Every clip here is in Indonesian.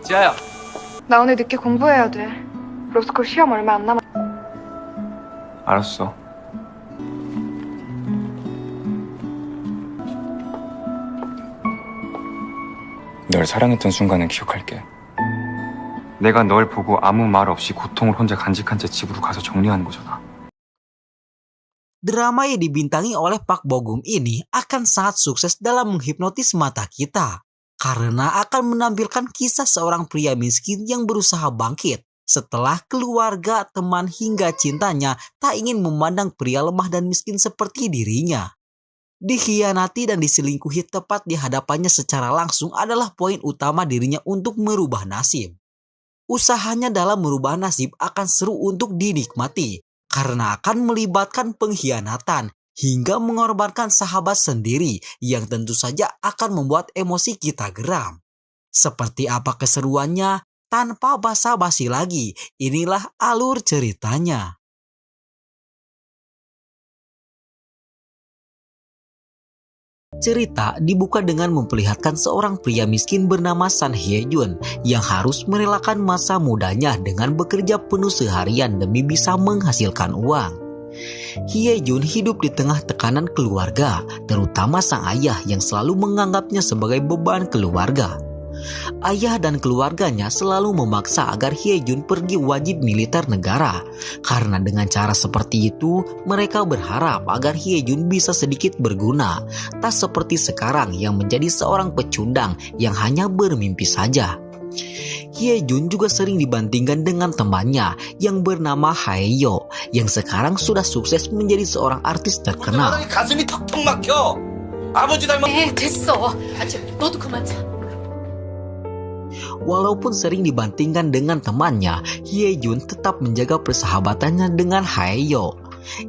지아야. 나 오늘 늦게 공부해야 돼. 로스쿨 시험 얼마 안 남았. 알았어. 널 사랑했던 순간을 기억할게. 내가 널 보고 아무 말 없이 고통을 혼자 간직한 채 집으로 가서 정리하는 거잖아. Drama yang dibintangi oleh Park Bo Gum ini akan sangat sukses dalam menghipnotis mata kita karena akan menampilkan kisah seorang pria miskin yang berusaha bangkit setelah keluarga, teman hingga cintanya tak ingin memandang pria lemah dan miskin seperti dirinya. Dikhianati dan diselingkuhi tepat di hadapannya secara langsung adalah poin utama dirinya untuk merubah nasib. Usahanya dalam merubah nasib akan seru untuk dinikmati karena akan melibatkan pengkhianatan hingga mengorbankan sahabat sendiri yang tentu saja akan membuat emosi kita geram. Seperti apa keseruannya? Tanpa basa-basi lagi, inilah alur ceritanya. Cerita dibuka dengan memperlihatkan seorang pria miskin bernama San Hye Jun yang harus merelakan masa mudanya dengan bekerja penuh seharian demi bisa menghasilkan uang. Hye Jun hidup di tengah tekanan keluarga, terutama sang ayah yang selalu menganggapnya sebagai beban keluarga. Ayah dan keluarganya selalu memaksa agar Hye Jun pergi wajib militer negara. Karena dengan cara seperti itu, mereka berharap agar Hye Jun bisa sedikit berguna. Tak seperti sekarang yang menjadi seorang pecundang yang hanya bermimpi saja. Hye Jun juga sering dibandingkan dengan temannya yang bernama Haeyo yang sekarang sudah sukses menjadi seorang artis terkenal. 가슴이 턱턱 막혀. 아버지 닮아. 됐어. 너도 그만 자. Walaupun sering dibandingkan dengan temannya, Hye Jun tetap menjaga persahabatannya dengan Haeyo.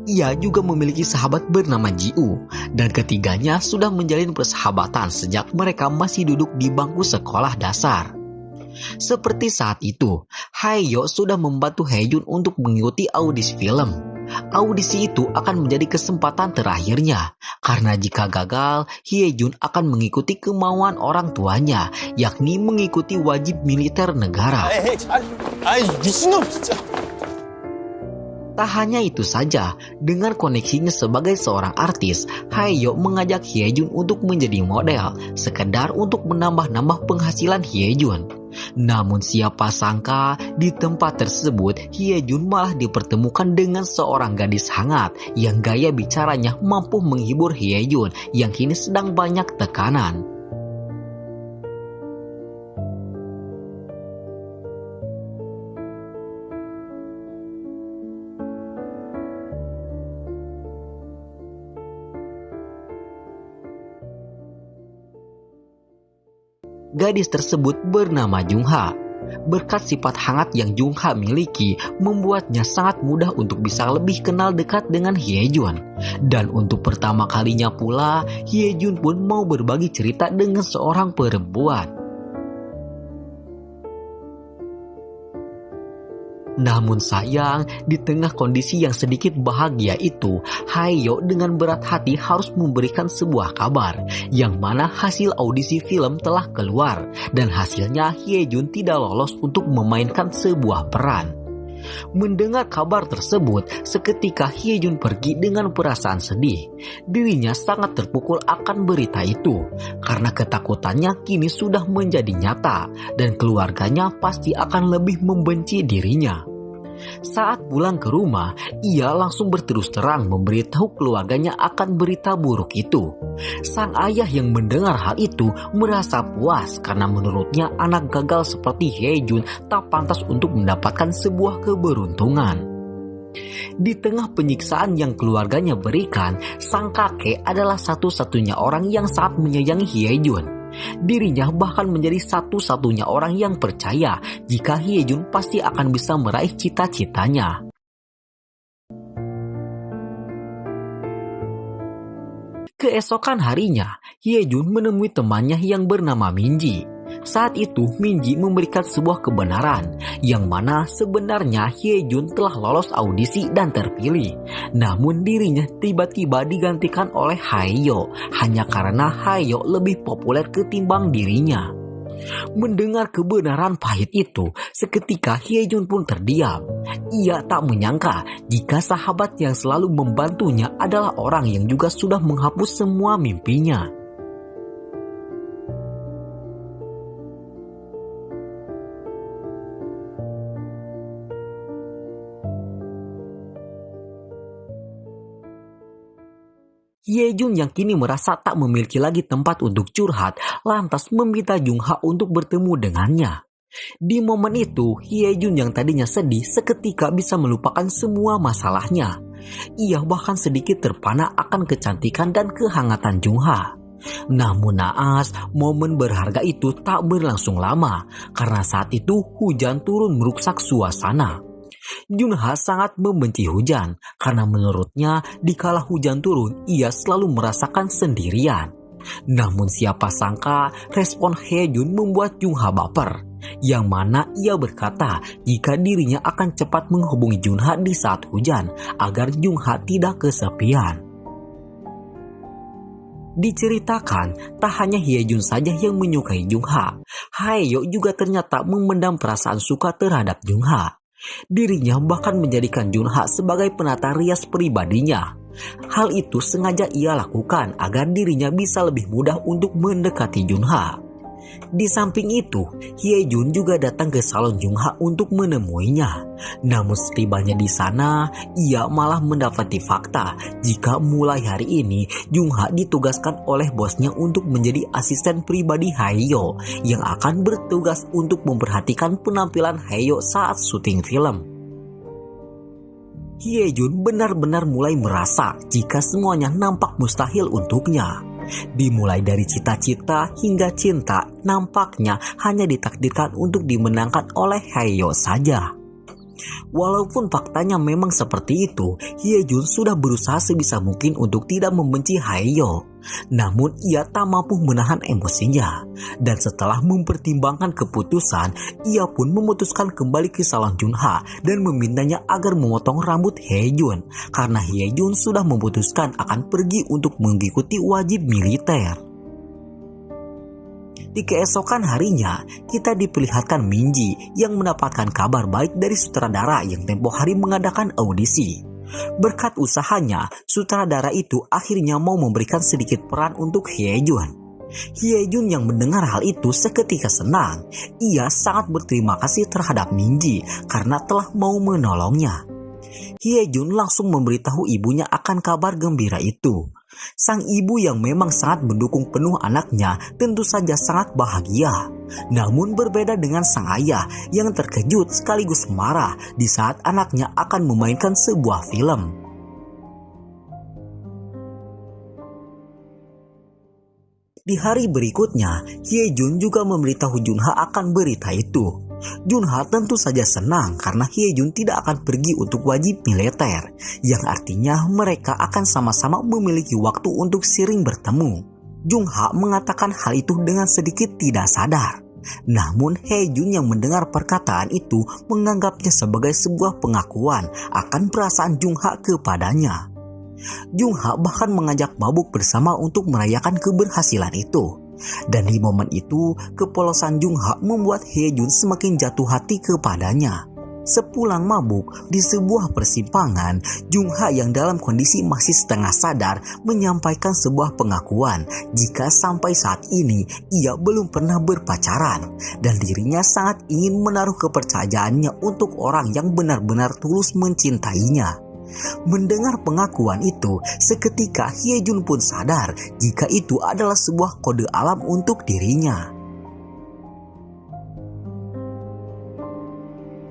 Ia juga memiliki sahabat bernama Ji-woo, dan ketiganya sudah menjalin persahabatan sejak mereka masih duduk di bangku sekolah dasar. Seperti saat itu, Haeyo sudah membantu Hye Jun untuk mengikuti audisi film. Audisi itu akan menjadi kesempatan terakhirnya, karena jika gagal, Hye Jun akan mengikuti kemauan orang tuanya, yakni mengikuti wajib militer negara. 미친놈 진짜. Tak hanya itu saja, dengan koneksinya sebagai seorang artis, Haeyo mengajak Hye Jun untuk menjadi model, sekedar untuk menambah-nambah penghasilan Hye Jun. Namun siapa sangka di tempat tersebut Hye Jun malah dipertemukan dengan seorang gadis hangat yang gaya bicaranya mampu menghibur Hye Jun yang kini sedang banyak tekanan. Gadis tersebut bernama Jungha. Berkat sifat hangat yang Jungha miliki, membuatnya sangat mudah untuk bisa lebih kenal dekat dengan Hye Jun. Dan untuk pertama kalinya pula, Hye Jun pun mau berbagi cerita dengan seorang perempuan. Namun sayang, di tengah kondisi yang sedikit bahagia itu, Haeyo dengan berat hati harus memberikan sebuah kabar, yang mana hasil audisi film telah keluar, dan hasilnya Hye Jun tidak lolos untuk memainkan sebuah peran. Mendengar kabar tersebut, seketika Hye Jun pergi dengan perasaan sedih. Dirinya sangat terpukul akan berita itu, karena ketakutannya kini sudah menjadi nyata, dan keluarganya pasti akan lebih membenci dirinya. Saat pulang ke rumah, ia langsung berterus terang memberitahu keluarganya akan berita buruk itu. Sang ayah yang mendengar hal itu merasa puas karena menurutnya anak gagal seperti Hye Jun tak pantas untuk mendapatkan sebuah keberuntungan. Di tengah penyiksaan yang keluarganya berikan, sang kakek adalah satu-satunya orang yang sangat menyayangi Hye Jun. Dirinya bahkan menjadi satu-satunya orang yang percaya jika Hye Jun pasti akan bisa meraih cita-citanya. Keesokan harinya, Hye Jun menemui temannya yang bernama Minji. Saat itu Minji memberikan sebuah kebenaran yang mana sebenarnya Hyejun telah lolos audisi dan terpilih. Namun dirinya tiba-tiba digantikan oleh Haeyo hanya karena Haeyo lebih populer ketimbang dirinya. Mendengar kebenaran pahit itu, seketika Hyejun pun terdiam. Ia tak menyangka jika sahabat yang selalu membantunya adalah orang yang juga sudah menghapus semua mimpinya. Hyejun yang kini merasa tak memiliki lagi tempat untuk curhat, lantas meminta Jungha untuk bertemu dengannya. Di momen itu, Hyejun yang tadinya sedih seketika bisa melupakan semua masalahnya. Ia bahkan sedikit terpana akan kecantikan dan kehangatan Jungha. Namun naas, momen berharga itu tak berlangsung lama, karena saat itu hujan turun merusak suasana. Jungha sangat membenci hujan karena menurutnya dikala hujan turun ia selalu merasakan sendirian. Namun siapa sangka respon Hyejun membuat Jungha baper, yang mana ia berkata jika dirinya akan cepat menghubungi Jungha di saat hujan agar Jungha tidak kesepian. Diceritakan tak hanya Hyejun saja yang menyukai Jungha, Haeyo juga ternyata memendam perasaan suka terhadap Jungha. Dirinya bahkan menjadikan Jungha sebagai penata rias pribadinya. Hal itu sengaja ia lakukan agar dirinya bisa lebih mudah untuk mendekati Jungha. Di samping itu, Hyejun juga datang ke salon Jungha untuk menemuinya. Namun setibanya di sana, ia malah mendapati fakta jika mulai hari ini Jungha ditugaskan oleh bosnya untuk menjadi asisten pribadi Haeyo yang akan bertugas untuk memperhatikan penampilan Haeyo saat syuting film. Hyejun benar-benar mulai merasa jika semuanya nampak mustahil untuknya. Dimulai dari cita-cita hingga cinta, nampaknya hanya ditakdirkan untuk dimenangkan oleh Haeyo saja. Walaupun faktanya memang seperti itu, Hyejun sudah berusaha sebisa mungkin untuk tidak membenci Haeyo. Namun ia tak mampu menahan emosinya. Dan setelah mempertimbangkan keputusan, ia pun memutuskan kembali ke salon Jungha dan memintanya agar memotong rambut Hyejun. Karena Hyejun sudah memutuskan akan pergi untuk mengikuti wajib militer. Di keesokan harinya, kita diperlihatkan Minji yang mendapatkan kabar baik dari sutradara yang tempo hari mengadakan audisi. Berkat usahanya, sutradara itu akhirnya mau memberikan sedikit peran untuk Hyejun. Hyejun yang mendengar hal itu seketika senang. Ia sangat berterima kasih terhadap Minji karena telah mau menolongnya. Hyejun langsung memberitahu ibunya akan kabar gembira itu. Sang ibu yang memang sangat mendukung penuh anaknya tentu saja sangat bahagia. Namun berbeda dengan sang ayah yang terkejut sekaligus marah di saat anaknya akan memainkan sebuah film. Di hari berikutnya, Hyejun juga memberitahu Jungha akan berita itu. Jungha tentu saja senang karena Hyejun tidak akan pergi untuk wajib militer, yang artinya mereka akan sama-sama memiliki waktu untuk sering bertemu. Jungha mengatakan hal itu dengan sedikit tidak sadar. Namun Hyejun yang mendengar perkataan itu menganggapnya sebagai sebuah pengakuan akan perasaan Jungha kepadanya. Jungha bahkan mengajak mabuk bersama untuk merayakan keberhasilan itu. Dan di momen itu, kepolosan Jungha membuat Hyejun semakin jatuh hati kepadanya. Sepulang mabuk di sebuah persimpangan, Jungha yang dalam kondisi masih setengah sadar menyampaikan sebuah pengakuan jika sampai saat ini ia belum pernah berpacaran dan dirinya sangat ingin menaruh kepercayaannya untuk orang yang benar-benar tulus mencintainya. Mendengar pengakuan itu, seketika Hyejun pun sadar jika itu adalah sebuah kode alam untuk dirinya.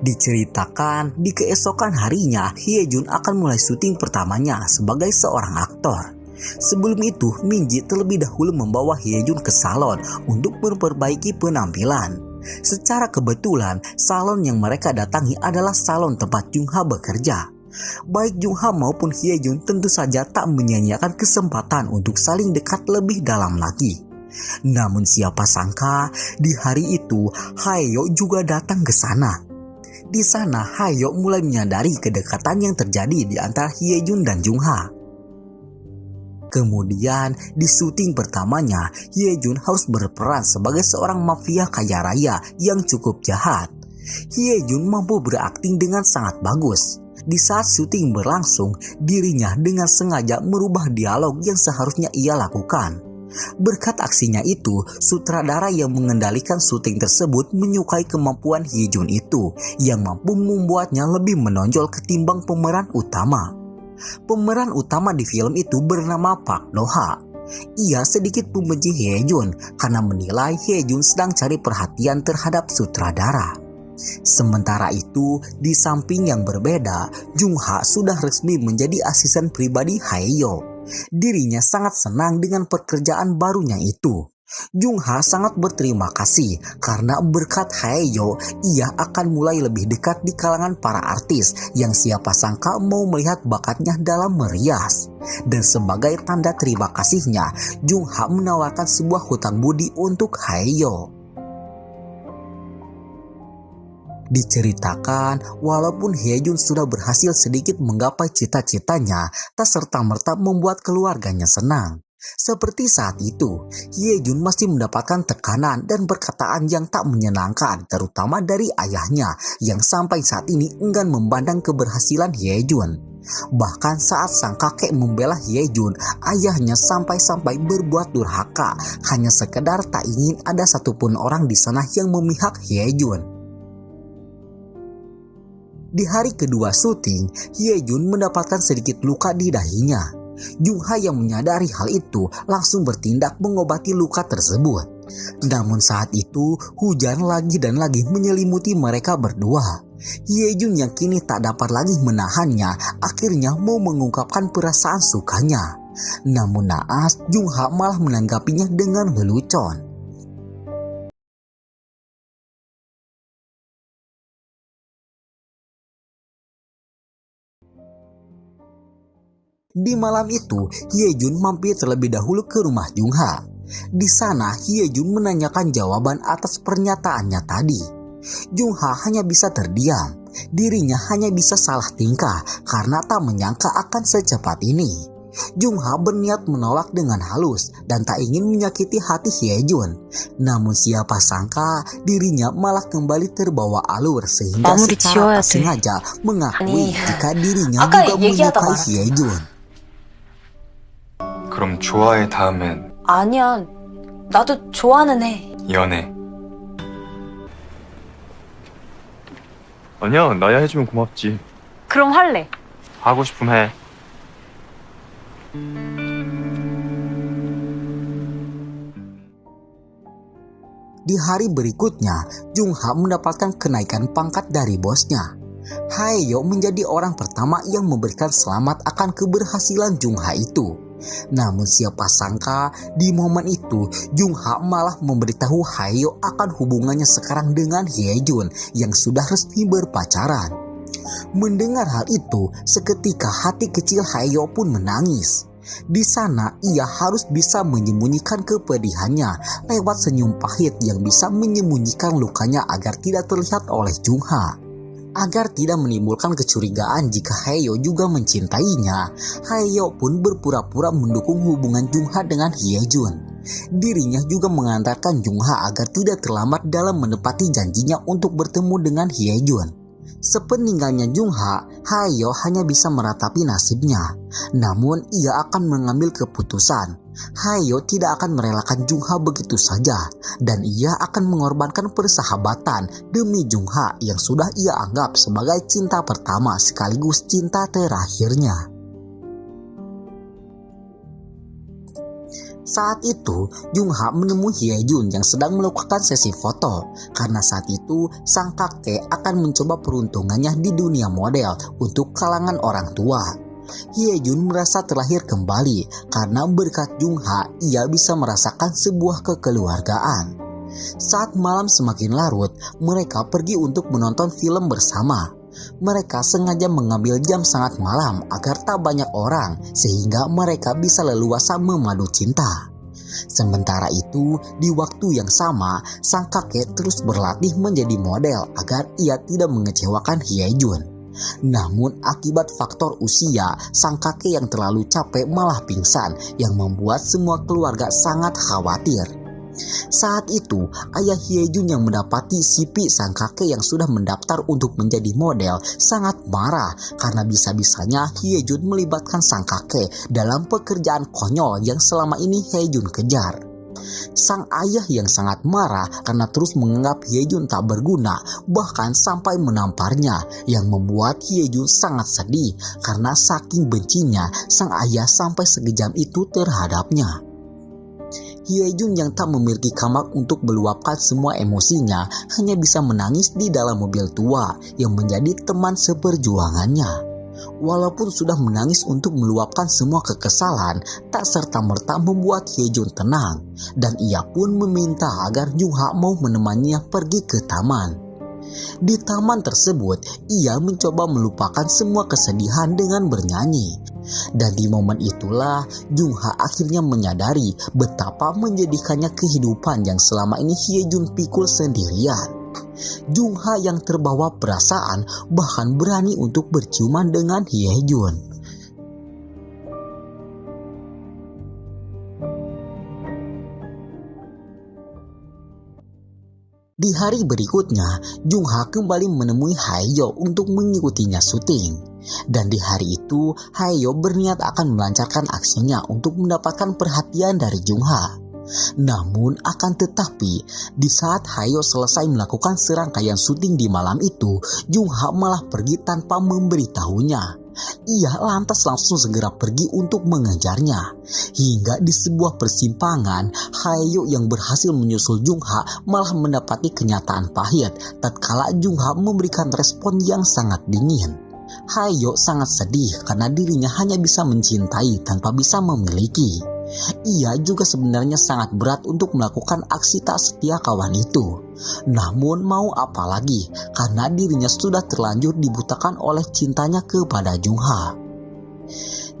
Diceritakan di keesokan harinya Hyejun akan mulai syuting pertamanya sebagai seorang aktor. Sebelum itu, Minji terlebih dahulu membawa Hyejun ke salon untuk memperbaiki penampilan. Secara kebetulan, salon yang mereka datangi adalah salon tempat Jungha bekerja. Baik Jungha maupun Hyejun tentu saja tak menyia-nyiakan kesempatan untuk saling dekat lebih dalam lagi. Namun siapa sangka di hari itu Haeyo juga datang ke sana. Di sana Haeyo mulai menyadari kedekatan yang terjadi di antara Hyejun dan Jungha. Kemudian di syuting pertamanya, Hyejun harus berperan sebagai seorang mafia kaya raya yang cukup jahat. Hyejun mampu berakting dengan sangat bagus. Di saat syuting berlangsung, dirinya dengan sengaja merubah dialog yang seharusnya ia lakukan. Berkat aksinya itu, sutradara yang mengendalikan syuting tersebut menyukai kemampuan Hyejun itu yang mampu membuatnya lebih menonjol ketimbang pemeran utama. Pemeran utama di film itu bernama Park Do-ha. Ia sedikit membenci Hyejun karena menilai Hyejun sedang cari perhatian terhadap sutradara. Sementara itu, di samping yang berbeda, Jungha sudah resmi menjadi asisten pribadi Haeyo. Dirinya sangat senang dengan pekerjaan barunya itu. Jungha sangat berterima kasih karena berkat Haeyo, ia akan mulai lebih dekat di kalangan para artis yang siapa sangka mau melihat bakatnya dalam merias. Dan sebagai tanda terima kasihnya, Jungha menawarkan sebuah hutang budi untuk Haeyo. Diceritakan, walaupun Hyejun sudah berhasil sedikit menggapai cita-citanya, tak serta-merta membuat keluarganya senang. Seperti saat itu, Hyejun masih mendapatkan tekanan dan perkataan yang tak menyenangkan, terutama dari ayahnya yang sampai saat ini enggan memandang keberhasilan Hyejun. Bahkan saat sang kakek membela Hyejun, ayahnya sampai-sampai berbuat durhaka, hanya sekedar tak ingin ada satupun orang di sana yang memihak Hyejun. Di hari kedua syuting, Hyejun mendapatkan sedikit luka di dahinya. Jungha yang menyadari hal itu langsung bertindak mengobati luka tersebut. Namun saat itu hujan lagi dan lagi menyelimuti mereka berdua. Hyejun yang kini tak dapat lagi menahannya akhirnya mau mengungkapkan perasaan sukanya. Namun naas, Jungha malah menanggapinya dengan lelucon. Di malam itu, Hyejun mampir terlebih dahulu ke rumah Jungha. Di sana, Hyejun menanyakan jawaban atas pernyataannya tadi. Jungha hanya bisa terdiam. Dirinya hanya bisa salah tingkah karena tak menyangka akan secepat ini. Jungha berniat menolak dengan halus dan tak ingin menyakiti hati Hyejun. Namun siapa sangka dirinya malah kembali terbawa alur sehingga secara tak sengaja mengakui jika dirinya juga menyukai Hyejun. 그럼 좋아해 다음엔 아니야, 나도 좋아는 해. 연애. 아니야, 나야 해주면 고맙지. 그럼 할래. 하고 싶으면 해. Di hari berikutnya, Jungha mendapatkan kenaikan pangkat dari bosnya. Haeyo menjadi orang pertama yang memberikan selamat akan keberhasilan Jungha itu. Namun siapa sangka di momen itu Jungha malah memberitahu Haeyo akan hubungannya sekarang dengan Hyejun yang sudah resmi berpacaran. Mendengar hal itu, seketika hati kecil Haeyo pun menangis. Di sana ia harus bisa menyembunyikan kepedihannya lewat senyum pahit yang bisa menyembunyikan lukanya agar tidak terlihat oleh Jungha. Agar tidak menimbulkan kecurigaan jika Haeyo juga mencintainya, Haeyo pun berpura-pura mendukung hubungan Jungha dengan Hyejun. Dirinya juga mengantarkan Jungha agar tidak terlambat dalam menepati janjinya untuk bertemu dengan Hyejun. Sepeninggalnya Jungha, Haeyo hanya bisa meratapi nasibnya. Namun ia akan mengambil keputusan. Haeyo tidak akan merelakan Jungha begitu saja, dan ia akan mengorbankan persahabatan demi Jungha yang sudah ia anggap sebagai cinta pertama sekaligus cinta terakhirnya. Saat itu, Jungha menemui Hyejun yang sedang melakukan sesi foto karena saat itu sang kakek akan mencoba peruntungannya di dunia model untuk kalangan orang tua. Hyejun merasa terlahir kembali karena berkat Jungha ia bisa merasakan sebuah kekeluargaan. Saat malam semakin larut, mereka pergi untuk menonton film bersama. Mereka sengaja mengambil jam sangat malam agar tak banyak orang sehingga mereka bisa leluasa memadu cinta. Sementara itu, di waktu yang sama, sang kakek terus berlatih menjadi model agar ia tidak mengecewakan Hyejun. Namun akibat faktor usia, sang kakek yang terlalu capek malah pingsan yang membuat semua keluarga sangat khawatir. Saat itu, ayah Hyejun yang mendapati Sipi sang kakek yang sudah mendaftar untuk menjadi model sangat marah karena bisa-bisanya Hyejun melibatkan sang kakek dalam pekerjaan konyol yang selama ini Hyejun kejar. Sang ayah yang sangat marah karena terus menganggap Hyejun tak berguna, bahkan sampai menamparnya, yang membuat Hyejun sangat sedih karena saking bencinya sang ayah sampai sekejam itu terhadapnya. Hyejun yang tak memiliki kamar untuk meluapkan semua emosinya hanya bisa menangis di dalam mobil tua yang menjadi teman seperjuangannya. Walaupun sudah menangis untuk meluapkan semua kekesalan, tak serta-merta membuat Hyejun tenang, dan ia pun meminta agar Jungha mau menemaninya pergi ke taman. Di taman tersebut, ia mencoba melupakan semua kesedihan dengan bernyanyi. Dan di momen itulah, Jungha akhirnya menyadari betapa menjadikannya kehidupan yang selama ini Hyejun pikul sendirian. Jungha yang terbawa perasaan bahkan berani untuk berciuman dengan Hyejun. Di hari berikutnya, Jungha kembali menemui Haeyo untuk mengikutinya syuting. Dan di hari itu, Haeyo berniat akan melancarkan aksinya untuk mendapatkan perhatian dari Jungha. Namun akan tetapi, di saat Haeyo selesai melakukan serangkaian syuting di malam itu, Jungha malah pergi tanpa memberitahunya. Ia lantas langsung segera pergi untuk mengejarnya. Hingga di sebuah persimpangan, Haeyo yang berhasil menyusul Jungha malah mendapati kenyataan pahit tatkala Jungha memberikan respon yang sangat dingin. Haeyo sangat sedih karena dirinya hanya bisa mencintai tanpa bisa memiliki. Ia juga sebenarnya sangat berat untuk melakukan aksi tak setia kawan itu. Namun mau apa lagi, karena dirinya sudah terlanjur dibutakan oleh cintanya kepada Jungha.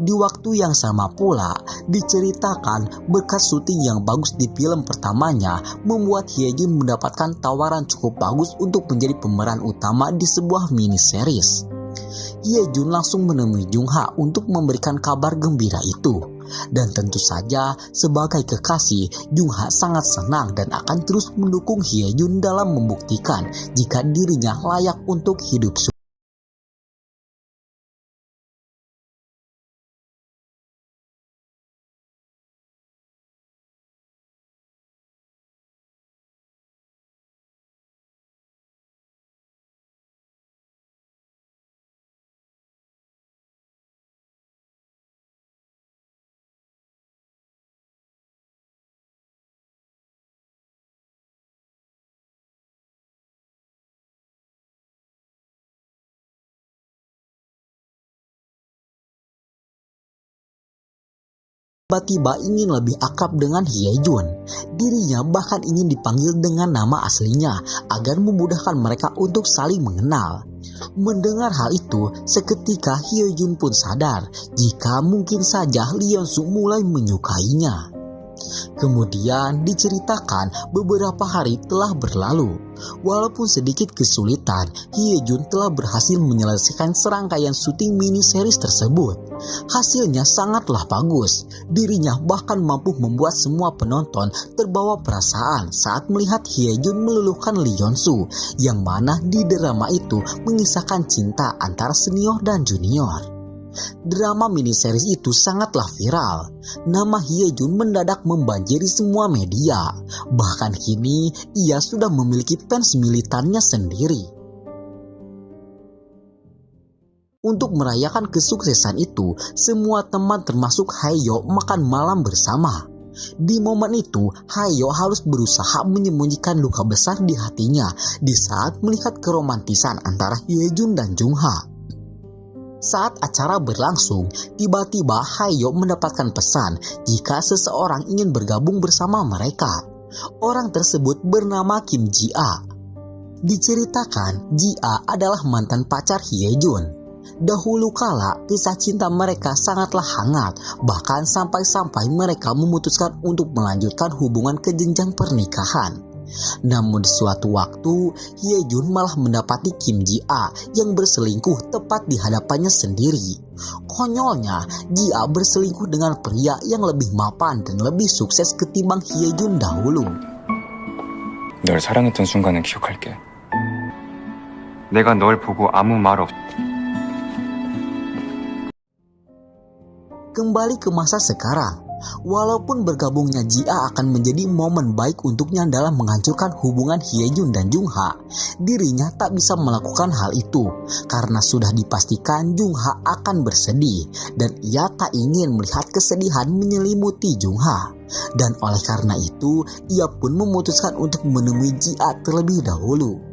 Di waktu yang sama pula, diceritakan berkat syuting yang bagus di film pertamanya membuat Hyejun mendapatkan tawaran cukup bagus untuk menjadi pemeran utama di sebuah mini series. Hyejun langsung menemui Jungha untuk memberikan kabar gembira itu. Dan tentu saja sebagai kekasih, Jungha sangat senang dan akan terus mendukung Hyejun dalam membuktikan jika dirinya layak untuk hidup tiba-tiba ingin lebih akrab dengan Hyejun. Dirinya bahkan ingin dipanggil dengan nama aslinya agar memudahkan mereka untuk saling mengenal. Mendengar hal itu, seketika Hyejun pun sadar jika mungkin saja Lee Yeon-suk mulai menyukainya. Kemudian diceritakan beberapa hari telah berlalu. Walaupun sedikit kesulitan, Hyejun telah berhasil menyelesaikan serangkaian syuting mini series tersebut. Hasilnya sangatlah bagus. Dirinya bahkan mampu membuat semua penonton terbawa perasaan saat melihat Hyejun meluluhkan Lee Yeon-suk, yang mana di drama itu mengisahkan cinta antara senior dan junior. Drama mini series itu sangatlah viral. Nama Hyejun mendadak membanjiri semua media. Bahkan kini ia sudah memiliki fans militannya sendiri. Untuk merayakan kesuksesan itu, semua teman termasuk Haeyo makan malam bersama. Di momen itu, Haeyo harus berusaha menyembunyikan luka besar di hatinya di saat melihat keromantisan antara Hyejun dan Jungha. Saat acara berlangsung, tiba-tiba Haeyo mendapatkan pesan jika seseorang ingin bergabung bersama mereka. Orang tersebut bernama Kim Ji-a. Diceritakan, Ji-a adalah mantan pacar Hyejun. Dahulu kala, kisah cinta mereka sangatlah hangat, bahkan sampai-sampai mereka memutuskan untuk melanjutkan hubungan ke jenjang pernikahan. Namun di suatu waktu, Hyejun malah mendapati Kim Ji-a yang berselingkuh tepat di hadapannya sendiri. Konyolnya, Ji-a berselingkuh dengan pria yang lebih mapan dan lebih sukses ketimbang Hyejun dahulu. 널 사랑했던 순간은 기억할게. 내가 널 보고 아무 말 없... Kembali ke masa sekarang, walaupun bergabungnya Ji-a akan menjadi momen baik untuknya dalam menghancurkan hubungan Hyejun dan Jung-ha, dirinya tak bisa melakukan hal itu karena sudah dipastikan Jung-ha akan bersedih dan ia tak ingin melihat kesedihan menyelimuti Jung-ha. Dan oleh karena itu, ia pun memutuskan untuk menemui Ji-a terlebih dahulu.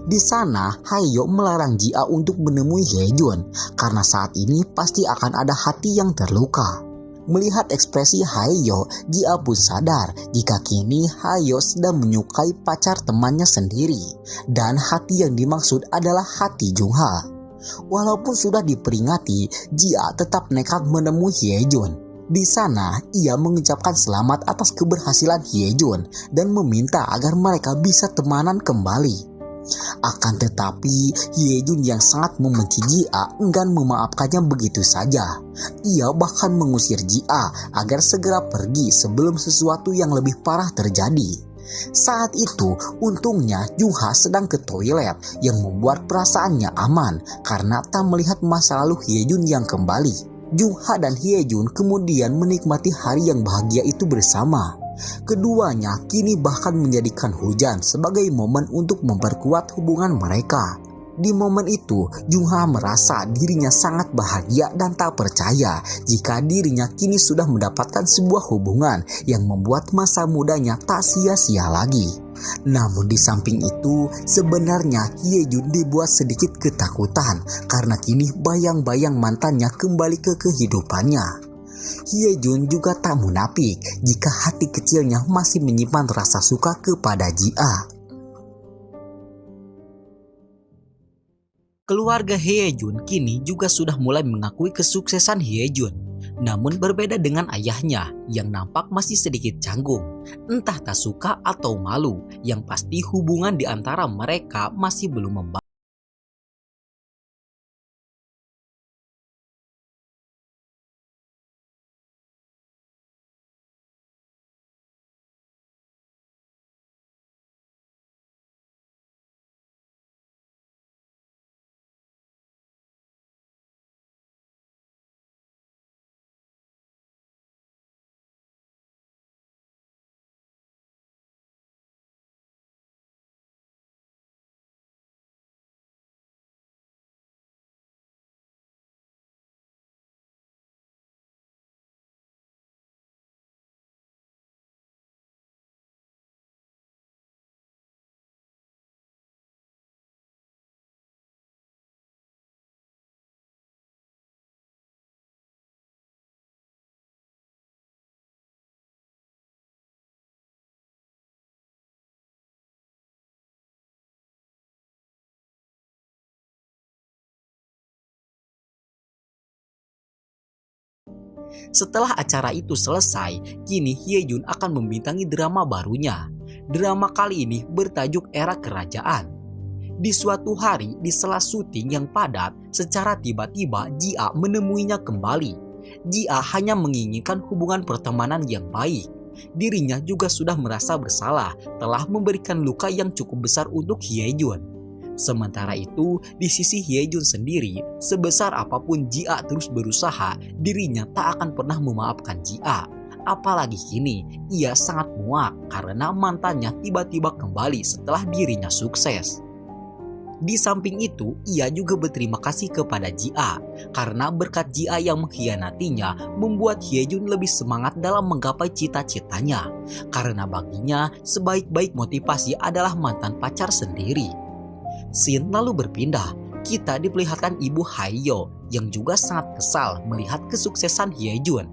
Di sana, Haeyo melarang Ji-a untuk menemui Hyejun karena saat ini pasti akan ada hati yang terluka. Melihat ekspresi Haeyo, Ji-a pun sadar jika kini Haeyo sedang menyukai pacar temannya sendiri dan hati yang dimaksud adalah hati Jung-ha. Walaupun sudah diperingati, Ji-a tetap nekat menemui Hyejun. Di sana, ia mengucapkan selamat atas keberhasilan Hyejun dan meminta agar mereka bisa temanan kembali. Akan tetapi, Hyejun yang sangat membenci Ji-a enggan memaafkannya begitu saja. Ia bahkan mengusir Ji-a agar segera pergi sebelum sesuatu yang lebih parah terjadi. Saat itu, untungnya Jung-ha sedang ke toilet yang membuat perasaannya aman karena tak melihat masa lalu Hyejun yang kembali. Jung-ha dan Hyejun kemudian menikmati hari yang bahagia itu bersama. Keduanya kini bahkan menjadikan hujan sebagai momen untuk memperkuat hubungan mereka. Di momen itu, Jung-ha merasa dirinya sangat bahagia dan tak percaya jika dirinya kini sudah mendapatkan sebuah hubungan yang membuat masa mudanya tak sia-sia lagi. Namun di samping itu, sebenarnya Hyejun dibuat sedikit ketakutan karena kini bayang-bayang mantannya kembali ke kehidupannya. Hyejun juga tak munafik jika hati kecilnya masih menyimpan rasa suka kepada Ji-a. Keluarga Hyejun kini juga sudah mulai mengakui kesuksesan Hyejun. Namun berbeda dengan ayahnya yang nampak masih sedikit canggung. Entah tak suka atau malu, yang pasti hubungan di antara mereka masih belum membaik. Setelah acara itu selesai, kini Hyejun akan membintangi drama barunya. Drama kali ini bertajuk Era Kerajaan. Di suatu hari di sela syuting yang padat, secara tiba-tiba Ji-a menemuinya kembali. Ji-a hanya menginginkan hubungan pertemanan yang baik. Dirinya juga sudah merasa bersalah telah memberikan luka yang cukup besar untuk Hyejun. Sementara itu, di sisi Hyejun sendiri, sebesar apapun Ji-a terus berusaha, dirinya tak akan pernah memaafkan Ji-a. Apalagi kini, ia sangat muak karena mantannya tiba-tiba kembali setelah dirinya sukses. Di samping itu, ia juga berterima kasih kepada Ji-a karena berkat Ji-a yang mengkhianatinya membuat Hyejun lebih semangat dalam menggapai cita-citanya. Karena baginya, sebaik-baik motivasi adalah mantan pacar sendiri. Scene lalu berpindah, kita diperlihatkan ibu Haeyo yang juga sangat kesal melihat kesuksesan Hyejun.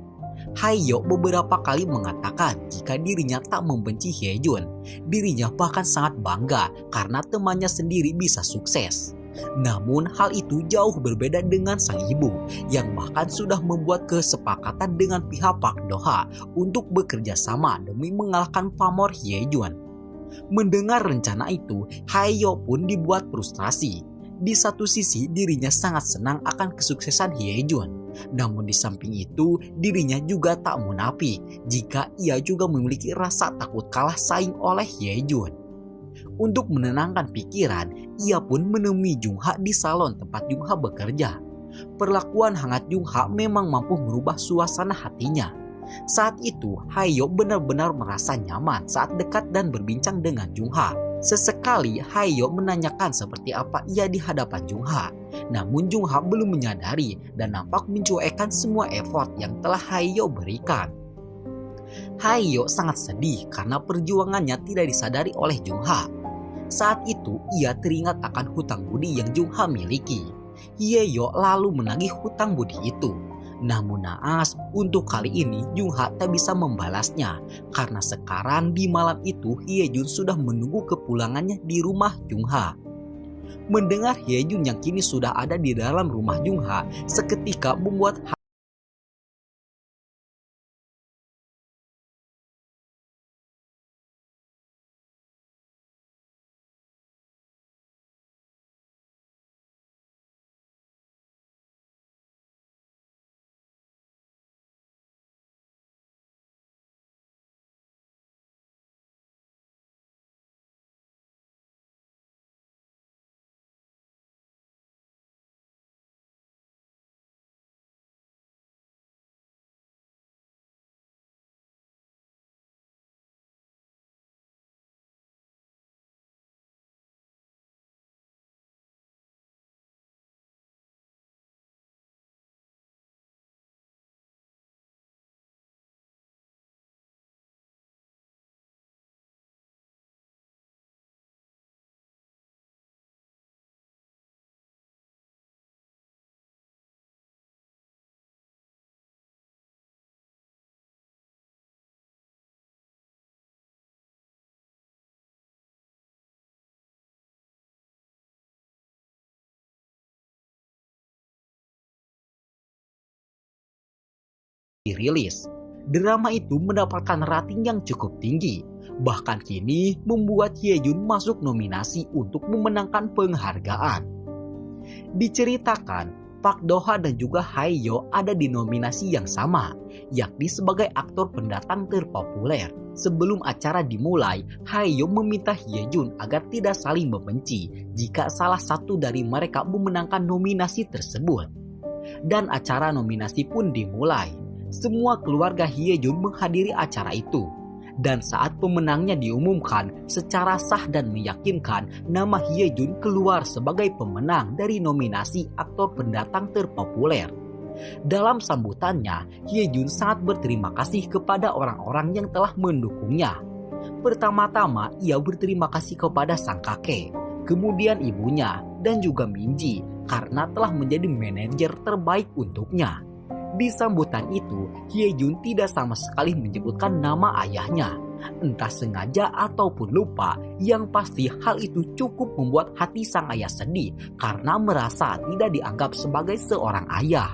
Haeyo beberapa kali mengatakan jika dirinya tak membenci Hyejun. Dirinya bahkan sangat bangga karena temannya sendiri bisa sukses. Namun hal itu jauh berbeda dengan sang ibu yang bahkan sudah membuat kesepakatan dengan pihak Park Do-ha untuk bekerja sama demi mengalahkan pamor Hyejun. Mendengar rencana itu, Haeyo pun dibuat frustrasi. Di satu sisi dirinya sangat senang akan kesuksesan Hyejun, namun di samping itu dirinya juga tak munafik jika ia juga memiliki rasa takut kalah saing oleh Hyejun. Untuk menenangkan pikiran, ia pun menemui Jung-ha di salon tempat Jung-ha bekerja. Perlakuan hangat Jung-ha memang mampu merubah suasana hatinya. Saat itu, Haeyo benar-benar merasa nyaman saat dekat dan berbincang dengan Jung-ha. Sesekali Haeyo menanyakan seperti apa ia di hadapan Jung-ha. Namun Jung-ha belum menyadari dan nampak mencuekkan semua effort yang telah Haeyo berikan. Haeyo sangat sedih karena perjuangannya tidak disadari oleh Jung-ha. Saat itu ia teringat akan hutang budi yang Jung-ha miliki. Haeyo lalu menagih hutang budi itu. Namun naas, untuk kali ini Jung-ha tak bisa membalasnya karena sekarang di malam itu Hyejun sudah menunggu kepulangannya di rumah Jung-ha. Mendengar Hyejun yang kini sudah ada di dalam rumah Jung-ha seketika membuat dirilis. Drama itu mendapatkan rating yang cukup tinggi. Bahkan kini membuat Hyejun masuk nominasi untuk memenangkan penghargaan. Diceritakan, Park Do-ha dan juga Haeyo ada di nominasi yang sama, yakni sebagai aktor pendatang terpopuler. Sebelum acara dimulai, Haeyo meminta Hyejun agar tidak saling membenci jika salah satu dari mereka memenangkan nominasi tersebut. Dan acara nominasi pun dimulai. Semua keluarga Hyejun menghadiri acara itu. Dan saat pemenangnya diumumkan, secara sah dan meyakinkan, nama Hyejun keluar sebagai pemenang dari nominasi aktor pendatang terpopuler. Dalam sambutannya, Hyejun sangat berterima kasih kepada orang-orang yang telah mendukungnya. Pertama-tama, ia berterima kasih kepada sang kakek, kemudian ibunya, dan juga Minji karena telah menjadi manajer terbaik untuknya. Di sambutan itu, Hyejun tidak sama sekali menyebutkan nama ayahnya. Entah sengaja ataupun lupa, yang pasti hal itu cukup membuat hati sang ayah sedih karena merasa tidak dianggap sebagai seorang ayah.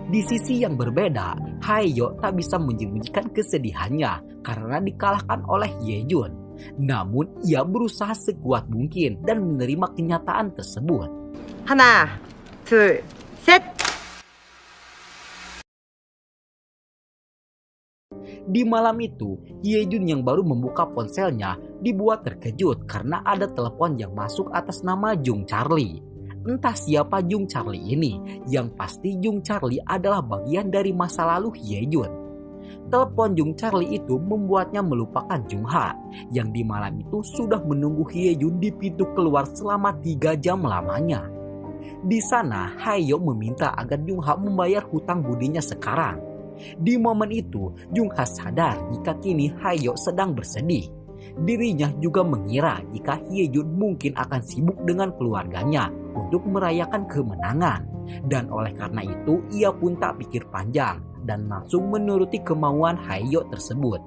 Di sisi yang berbeda, Haeyo tak bisa menyembunyikan kesedihannya karena dikalahkan oleh Hyejun. Namun ia berusaha sekuat mungkin dan menerima kenyataan tersebut. 하나, 둘, 셋! Di malam itu, Hyejun yang baru membuka ponselnya dibuat terkejut karena ada telepon yang masuk atas nama Jung Charlie. Entah siapa Jung Charlie ini, yang pasti Jung Charlie adalah bagian dari masa lalu Hyejun. Telepon Jung Charlie itu membuatnya melupakan Jung-ha, yang di malam itu sudah menunggu Hyejun di pintu keluar selama 3 jam lamanya. Di sana, Haeyo meminta agar Jung-ha membayar hutang budinya sekarang. Di momen itu, Jung-ha sadar jika kini Haeyo sedang bersedih. Dirinya juga mengira jika Hyejun mungkin akan sibuk dengan keluarganya untuk merayakan kemenangan. Dan oleh karena itu, ia pun tak pikir panjang dan langsung menuruti kemauan Haeyo tersebut.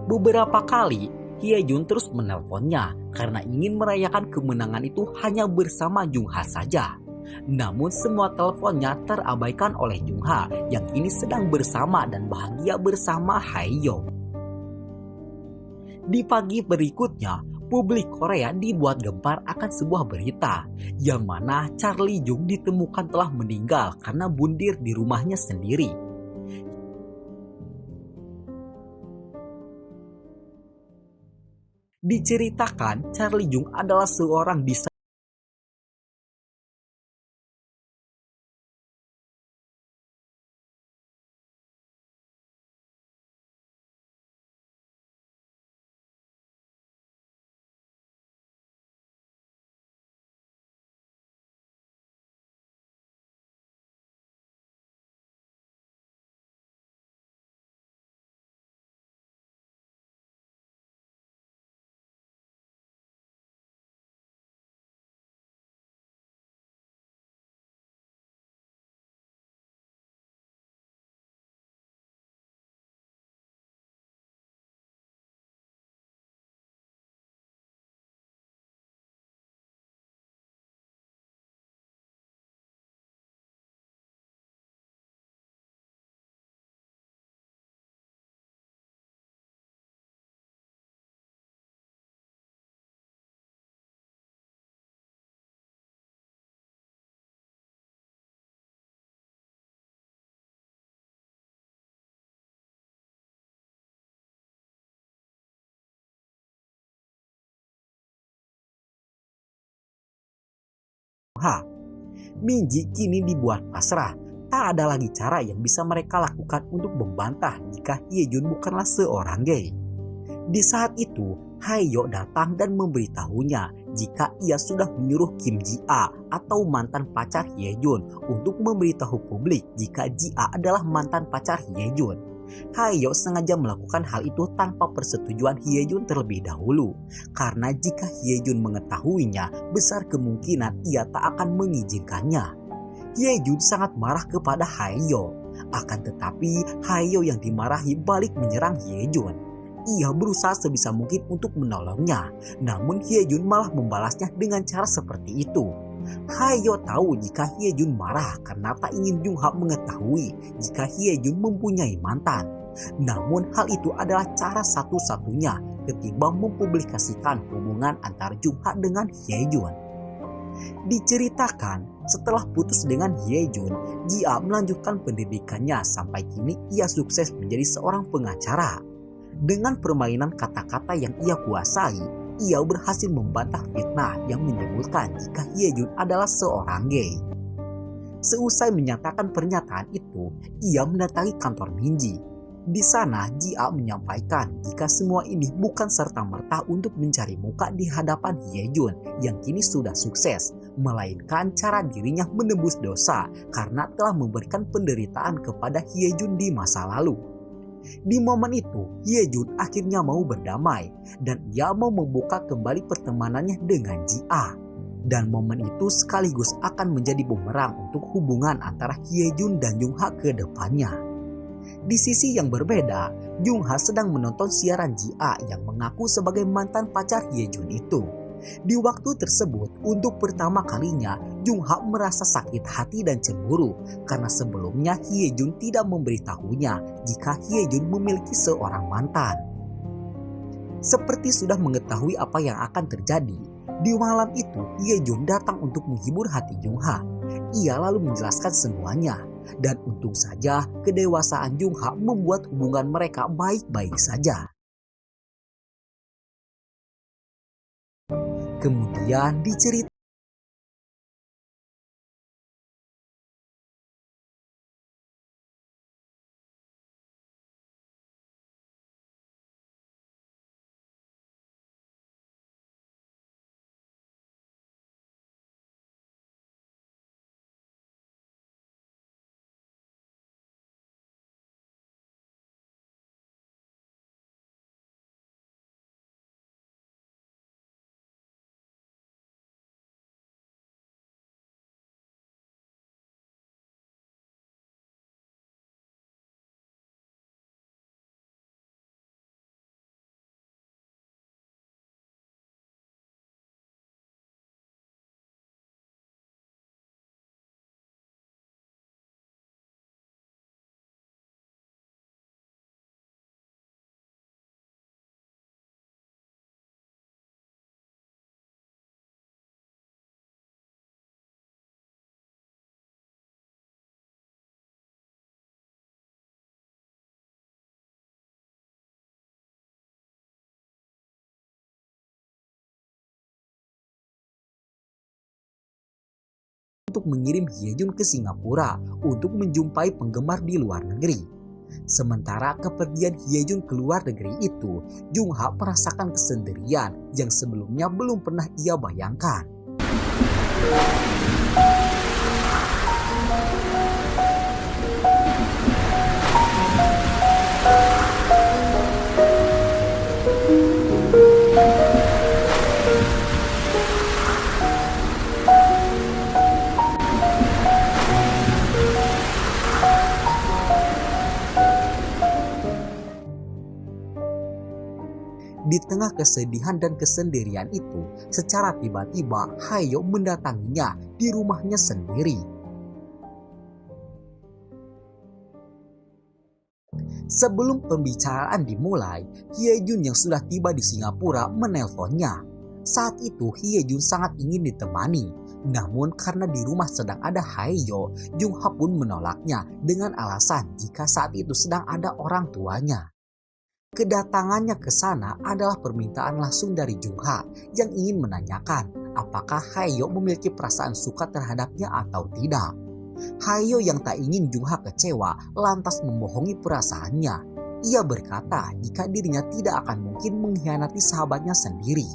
Beberapa kali, Hye Jun terus menelponnya karena ingin merayakan kemenangan itu hanya bersama Jung Ha saja. Namun semua teleponnya terabaikan oleh Jung Ha yang kini sedang bersama dan bahagia bersama Haeyo. Di pagi berikutnya, publik Korea dibuat gempar akan sebuah berita yang mana Charlie Jung ditemukan telah meninggal karena bundir di rumahnya sendiri. Diceritakan Charlie Jung adalah seorang desainer Minji kini dibuat pasrah. Tak ada lagi cara yang bisa mereka lakukan untuk membantah jika Hye Jun bukanlah seorang gay. Di saat itu, Haeyo datang dan memberitahunya jika ia sudah menyuruh Kim Ji-a atau mantan pacar Hye Jun untuk memberitahu publik jika Ji-a adalah mantan pacar Hye Jun. Haeyo sengaja melakukan hal itu tanpa persetujuan Hye Jun terlebih dahulu, karena jika Hye Jun mengetahuinya, besar kemungkinan ia tak akan mengizinkannya. Hye Jun sangat marah kepada Haeyo, akan tetapi Haeyo yang dimarahi balik menyerang Hye Jun. Ia berusaha sebisa mungkin untuk menolongnya, namun Hye Jun malah membalasnya dengan cara seperti itu. Haeyo tahu jika Hye Jun marah karena tak ingin Jung Ha mengetahui jika Hye Jun mempunyai mantan. Namun hal itu adalah cara satu-satunya ketimbang mempublikasikan hubungan antara Jung Ha dengan Hye Jun. Diceritakan setelah putus dengan Hye Jun, Ji-a melanjutkan pendidikannya sampai kini ia sukses menjadi seorang pengacara. Dengan permainan kata-kata yang ia kuasai, ia berhasil membantah fitnah yang menyebutkan jika Hye Jun adalah seorang gay. Seusai menyatakan pernyataan itu, ia mendatangi kantor Minji. Di sana, Ji-a menyampaikan jika semua ini bukan serta-merta untuk mencari muka di hadapan Hye Jun yang kini sudah sukses, melainkan cara dirinya menebus dosa karena telah memberikan penderitaan kepada Hye Jun di masa lalu. Di momen itu, Hye Jun akhirnya mau berdamai dan ia mau membuka kembali pertemanannya dengan Ji-a. Dan momen itu sekaligus akan menjadi bumerang untuk hubungan antara Hye Jun dan Jung Ha ke depannya. Di sisi yang berbeda, Jung Ha sedang menonton siaran Ji-a yang mengaku sebagai mantan pacar Hye Jun itu. Di waktu tersebut, untuk pertama kalinya, Jung Ha merasa sakit hati dan cemburu karena sebelumnya Hye Jun tidak memberitahunya jika Hye Jun memiliki seorang mantan. Seperti sudah mengetahui apa yang akan terjadi, di malam itu Hye Jun datang untuk menghibur hati Jung Ha. Ia lalu menjelaskan semuanya. Dan untung saja kedewasaan Jung Ha membuat hubungan mereka baik-baik saja. Kemudian diceritakan untuk mengirim Hyejun ke Singapura untuk menjumpai penggemar di luar negeri. Sementara kepergian Hyejun ke luar negeri itu, Jungha merasakan kesendirian yang sebelumnya belum pernah ia bayangkan. Di tengah kesedihan dan kesendirian itu, secara tiba-tiba Haeyo mendatanginya di rumahnya sendiri. Sebelum pembicaraan dimulai, Hyejun yang sudah tiba di Singapura menelponnya. Saat itu Hyejun sangat ingin ditemani, namun karena di rumah sedang ada Haeyo, Jungha pun menolaknya dengan alasan jika saat itu sedang ada orang tuanya. Kedatangannya ke sana adalah permintaan langsung dari Jungha yang ingin menanyakan apakah Haeyo memiliki perasaan suka terhadapnya atau tidak. Haeyo yang tak ingin Jungha kecewa lantas membohongi perasaannya. Ia berkata jika dirinya tidak akan mungkin mengkhianati sahabatnya sendiri.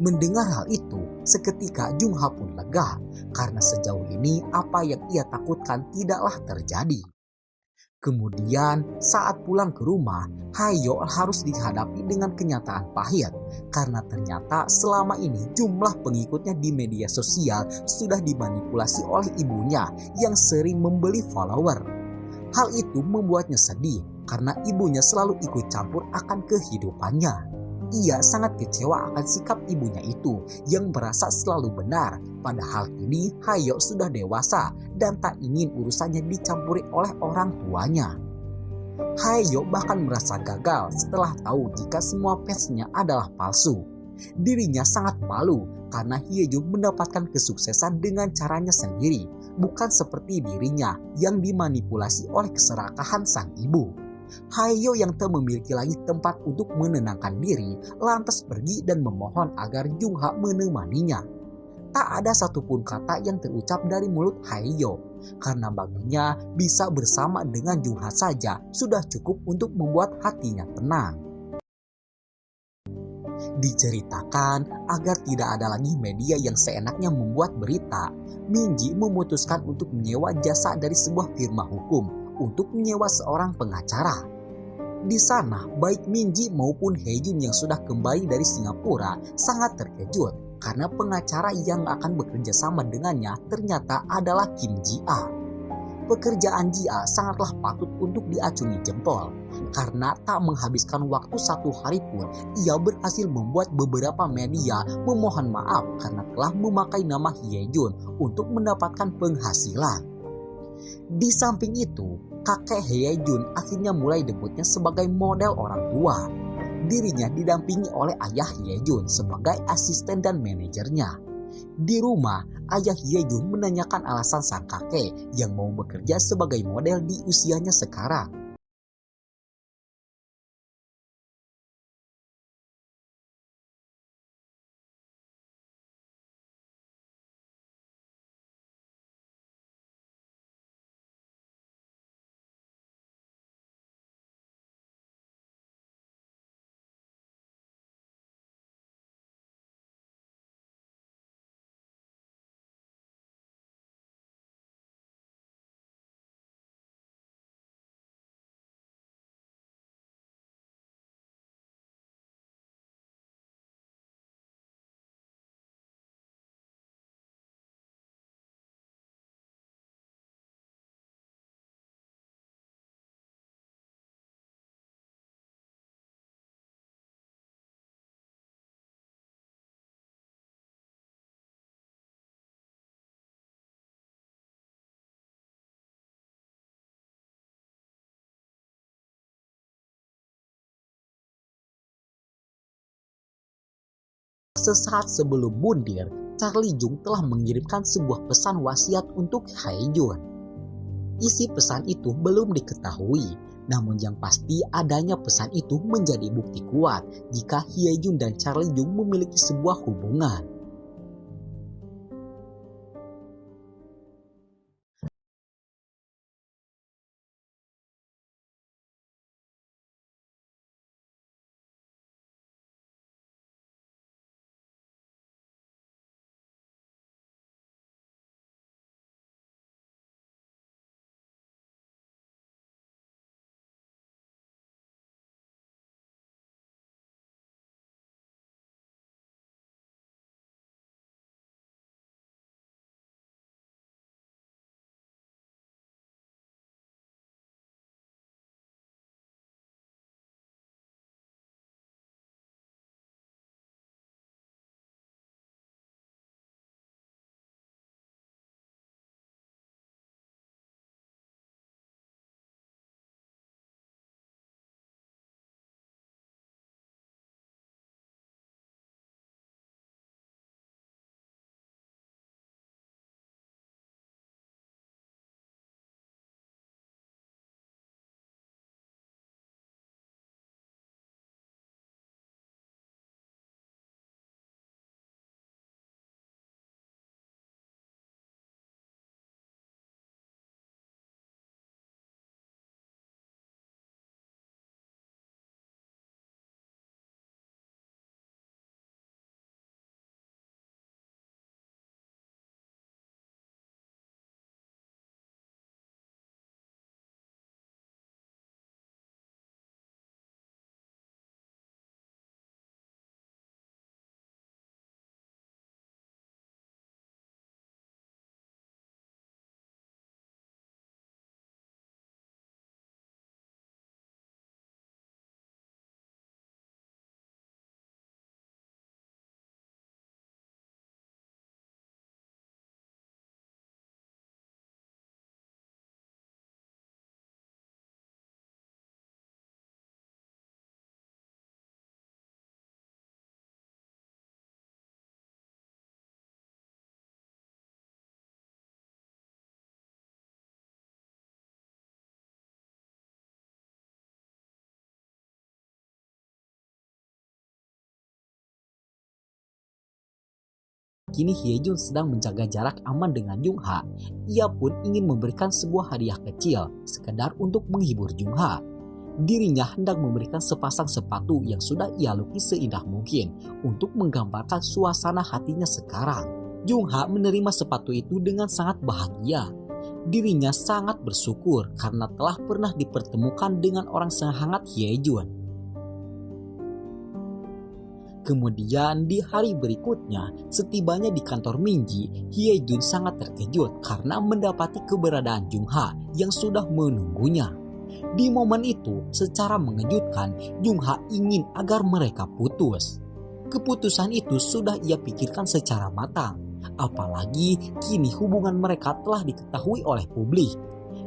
Mendengar hal itu, seketika Jungha pun lega karena sejauh ini apa yang ia takutkan tidaklah terjadi. Kemudian saat pulang ke rumah, Haeyo harus dihadapi dengan kenyataan pahit karena ternyata selama ini jumlah pengikutnya di media sosial sudah dimanipulasi oleh ibunya yang sering membeli follower. Hal itu membuatnya sedih karena ibunya selalu ikut campur akan kehidupannya. Ia sangat kecewa akan sikap ibunya itu yang merasa selalu benar, padahal kini Haeyo sudah dewasa dan tak ingin urusannya dicampuri oleh orang tuanya. Haeyo bahkan merasa gagal setelah tahu jika semua fansnya adalah palsu. Dirinya sangat malu karena Hyejun mendapatkan kesuksesan dengan caranya sendiri, bukan seperti dirinya yang dimanipulasi oleh keserakahan sang ibu. Haeyo yang tak memiliki lagi tempat untuk menenangkan diri lantas pergi dan memohon agar Jungha menemaninya. Tak ada satupun kata yang terucap dari mulut Haeyo karena baginya bisa bersama dengan Jungha saja sudah cukup untuk membuat hatinya tenang. Diceritakan agar tidak ada lagi media yang seenaknya membuat berita, Minji memutuskan untuk menyewa jasa dari sebuah firma hukum untuk menyewa seorang pengacara. Di sana, baik Minji maupun Hyejun yang sudah kembali dari Singapura sangat terkejut karena pengacara yang akan bekerja sama dengannya ternyata adalah Kim Ji-a. Pekerjaan Ji-a sangatlah patut untuk diacungi jempol karena tak menghabiskan waktu 1 hari pun ia berhasil membuat beberapa media memohon maaf karena telah memakai nama Hyejun untuk mendapatkan penghasilan. Di samping itu, kakek Hyejun akhirnya mulai debutnya sebagai model orang tua. Dirinya didampingi oleh ayah Hyejun sebagai asisten dan manajernya. Di rumah, ayah Hyejun menanyakan alasan sang kakek yang mau bekerja sebagai model di usianya sekarang. Sesaat sebelum mundur, Charlie Jung telah mengirimkan sebuah pesan wasiat untuk Hyejun. Isi pesan itu belum diketahui, namun yang pasti adanya pesan itu menjadi bukti kuat jika Hyejun dan Charlie Jung memiliki sebuah hubungan. Kini Hyejun sedang menjaga jarak aman dengan Jungha. Ia pun ingin memberikan sebuah hadiah kecil, sekedar untuk menghibur Jungha. Dirinya hendak memberikan sepasang sepatu yang sudah ia lukis seindah mungkin untuk menggambarkan suasana hatinya sekarang. Jungha menerima sepatu itu dengan sangat bahagia. Dirinya sangat bersyukur karena telah pernah dipertemukan dengan orang sehangat Hyejun. Kemudian di hari berikutnya, setibanya di kantor Minji, Hyejun sangat terkejut karena mendapati keberadaan Jungha yang sudah menunggunya. Di momen itu, secara mengejutkan, Jungha ingin agar mereka putus. Keputusan itu sudah ia pikirkan secara matang, apalagi kini hubungan mereka telah diketahui oleh publik.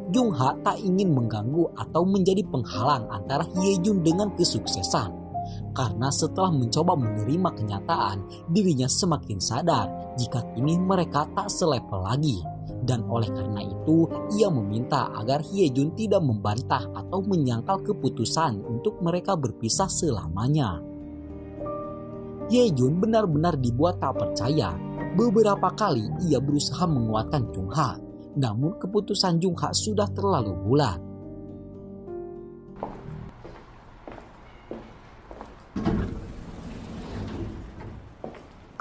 Jungha tak ingin mengganggu atau menjadi penghalang antara Hyejun dengan kesuksesan. Karena setelah mencoba menerima kenyataan, dirinya semakin sadar jika kini mereka tak selevel lagi. Dan oleh karena itu, ia meminta agar Hyejun tidak membantah atau menyangkal keputusan untuk mereka berpisah selamanya. Hyejun benar-benar dibuat tak percaya. Beberapa kali ia berusaha menguatkan Jungha, namun keputusan Jungha sudah terlalu bulat.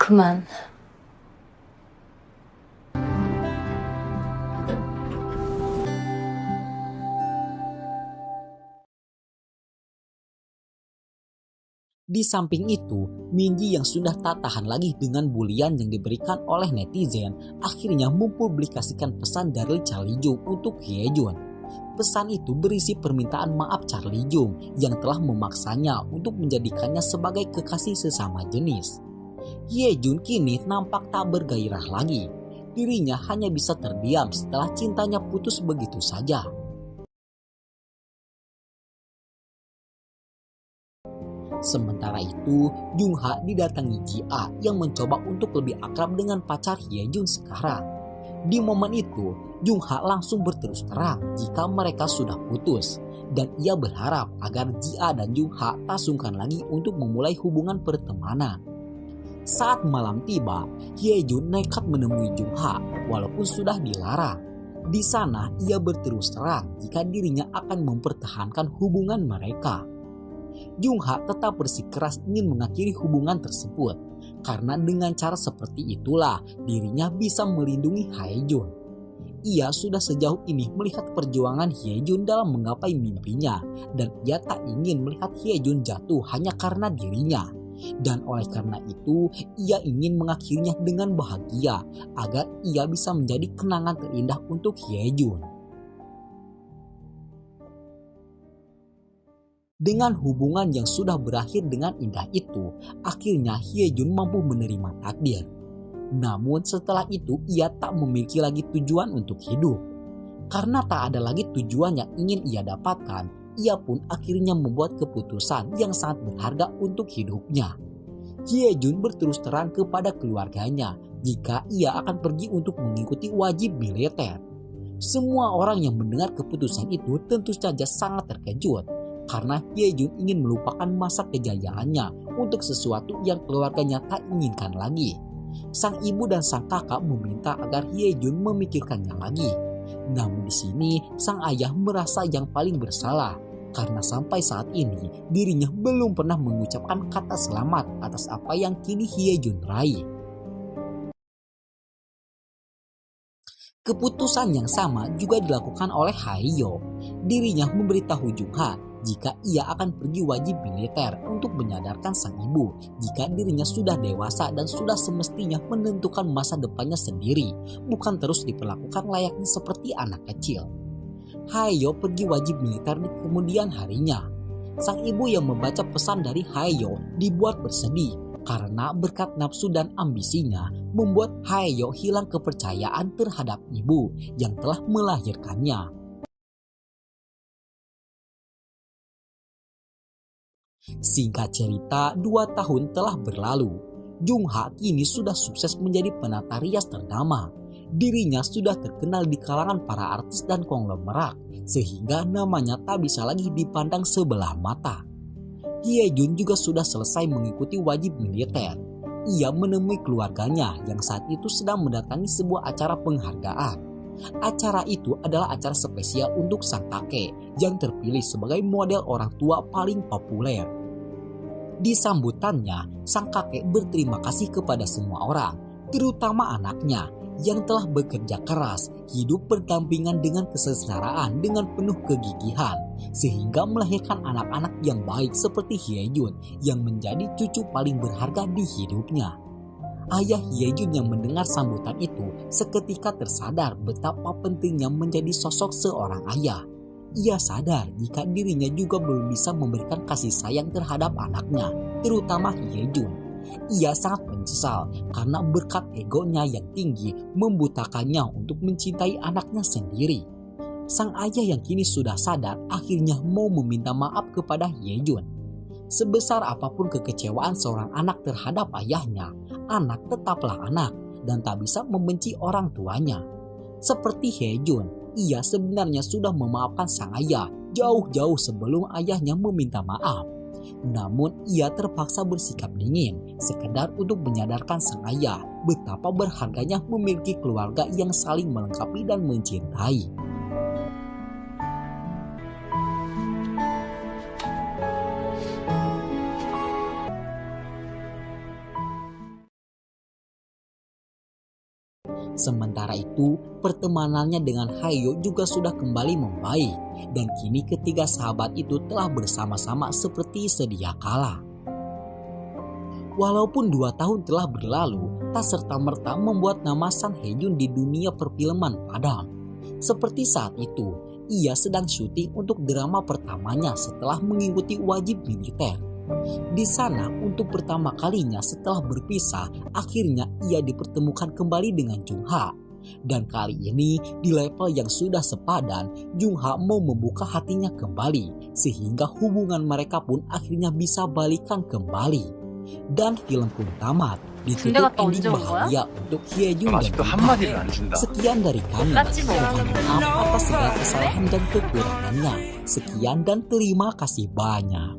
그만. Di samping itu, Minji yang sudah tak tahan lagi dengan bulian yang diberikan oleh netizen akhirnya mempublikasikan pesan dari Charlie Jung untuk Hyejun. Pesan itu berisi permintaan maaf Charlie Jung yang telah memaksanya untuk menjadikannya sebagai kekasih sesama jenis. Hyejun kini nampak tak bergairah lagi. Dirinya hanya bisa terdiam setelah cintanya putus begitu saja. Sementara itu, Jungha didatangi Ji-a yang mencoba untuk lebih akrab dengan pacar Hyejun sekarang. Di momen itu, Jungha langsung berterus terang jika mereka sudah putus. Dan ia berharap agar Ji-a dan Jungha tak sungkan lagi untuk memulai hubungan pertemanan. Saat malam tiba, Hyejun nekat menemui Jungha walaupun sudah dilarang. Di sana ia berterus terang jika dirinya akan mempertahankan hubungan mereka. Jungha tetap bersikeras ingin mengakhiri hubungan tersebut karena dengan cara seperti itulah dirinya bisa melindungi Hyejun. Ia sudah sejauh ini melihat perjuangan Hyejun dalam menggapai mimpinya dan ia tak ingin melihat Hyejun jatuh hanya karena dirinya. Dan oleh karena itu, ia ingin mengakhirinya dengan bahagia agar ia bisa menjadi kenangan terindah untuk Hyejun. Dengan hubungan yang sudah berakhir dengan indah itu, akhirnya Hyejun mampu menerima takdir. Namun setelah itu ia tak memiliki lagi tujuan untuk hidup. Karena tak ada lagi tujuan yang ingin ia dapatkan, ia pun akhirnya membuat keputusan yang sangat berharga untuk hidupnya. Hyejun berterus terang kepada keluarganya jika ia akan pergi untuk mengikuti wajib militer. Semua orang yang mendengar keputusan itu tentu saja sangat terkejut karena Hyejun ingin melupakan masa kejayaannya untuk sesuatu yang keluarganya tak inginkan lagi. Sang ibu dan sang kakak meminta agar Hyejun memikirkannya lagi. Namun di sini sang ayah merasa yang paling bersalah karena sampai saat ini dirinya belum pernah mengucapkan kata selamat atas apa yang kini Hyejun raih. Keputusan yang sama juga dilakukan oleh Haeyo. Dirinya memberitahu Jungha jika ia akan pergi wajib militer untuk menyadarkan sang ibu jika dirinya sudah dewasa dan sudah semestinya menentukan masa depannya sendiri, bukan terus diperlakukan layaknya seperti anak kecil. Haeyo pergi wajib militer di kemudian harinya. Sang ibu yang membaca pesan dari Haeyo dibuat bersedih karena berkat nafsu dan ambisinya membuat Haeyo hilang kepercayaan terhadap ibu yang telah melahirkannya. Singkat cerita, 2 tahun telah berlalu. Jungha kini sudah sukses menjadi penata rias ternama. Dirinya sudah terkenal di kalangan para artis dan konglomerat, sehingga namanya tak bisa lagi dipandang sebelah mata. Hyejun juga sudah selesai mengikuti wajib militer. ia menemui keluarganya yang saat itu sedang mendatangi sebuah acara penghargaan. Acara itu adalah acara spesial untuk sang kakek yang terpilih sebagai model orang tua paling populer. Di sambutannya, sang kakek berterima kasih kepada semua orang, terutama anaknya yang telah bekerja keras, hidup berdampingan dengan kesengsaraan dengan penuh kegigihan, sehingga melahirkan anak-anak yang baik seperti Hyejun yang menjadi cucu paling berharga di hidupnya. Ayah Hyejun yang mendengar sambutan itu seketika tersadar betapa pentingnya menjadi sosok seorang ayah. Ia sadar jika dirinya juga belum bisa memberikan kasih sayang terhadap anaknya, terutama Hyejun. Ia sangat menyesal karena berkat egonya yang tinggi membutakannya untuk mencintai anaknya sendiri. Sang ayah yang kini sudah sadar akhirnya mau meminta maaf kepada Hyejun. Sebesar apapun kekecewaan seorang anak terhadap ayahnya, anak tetaplah anak dan tak bisa membenci orang tuanya. Seperti Hyejun, ia sebenarnya sudah memaafkan sang ayah jauh-jauh sebelum ayahnya meminta maaf. Namun ia terpaksa bersikap dingin sekedar untuk menyadarkan sang ayah betapa berharganya memiliki keluarga yang saling melengkapi dan mencintai. Sementara itu, pertemanannya dengan Haeyo juga sudah kembali membaik dan kini ketiga sahabat itu telah bersama-sama seperti sedia kala. Walaupun 2 tahun telah berlalu, tak serta-merta membuat nama Sang Haejun di dunia perfilman padam. Seperti saat itu, ia sedang syuting untuk drama pertamanya setelah mengikuti wajib militer. Di sana untuk pertama kalinya setelah berpisah, akhirnya ia dipertemukan kembali dengan Jung Ha. Dan kali ini di level yang sudah sepadan, Jung Ha mau membuka hatinya kembali sehingga hubungan mereka pun akhirnya bisa balikan kembali. Dan film pun tamat ditutup ending bahagia untuk Hyejun dan Jung Ha. Sekian dari kami. Mohon maaf atas segala kesalahan dan kekurangannya. Sekian dan terima kasih banyak.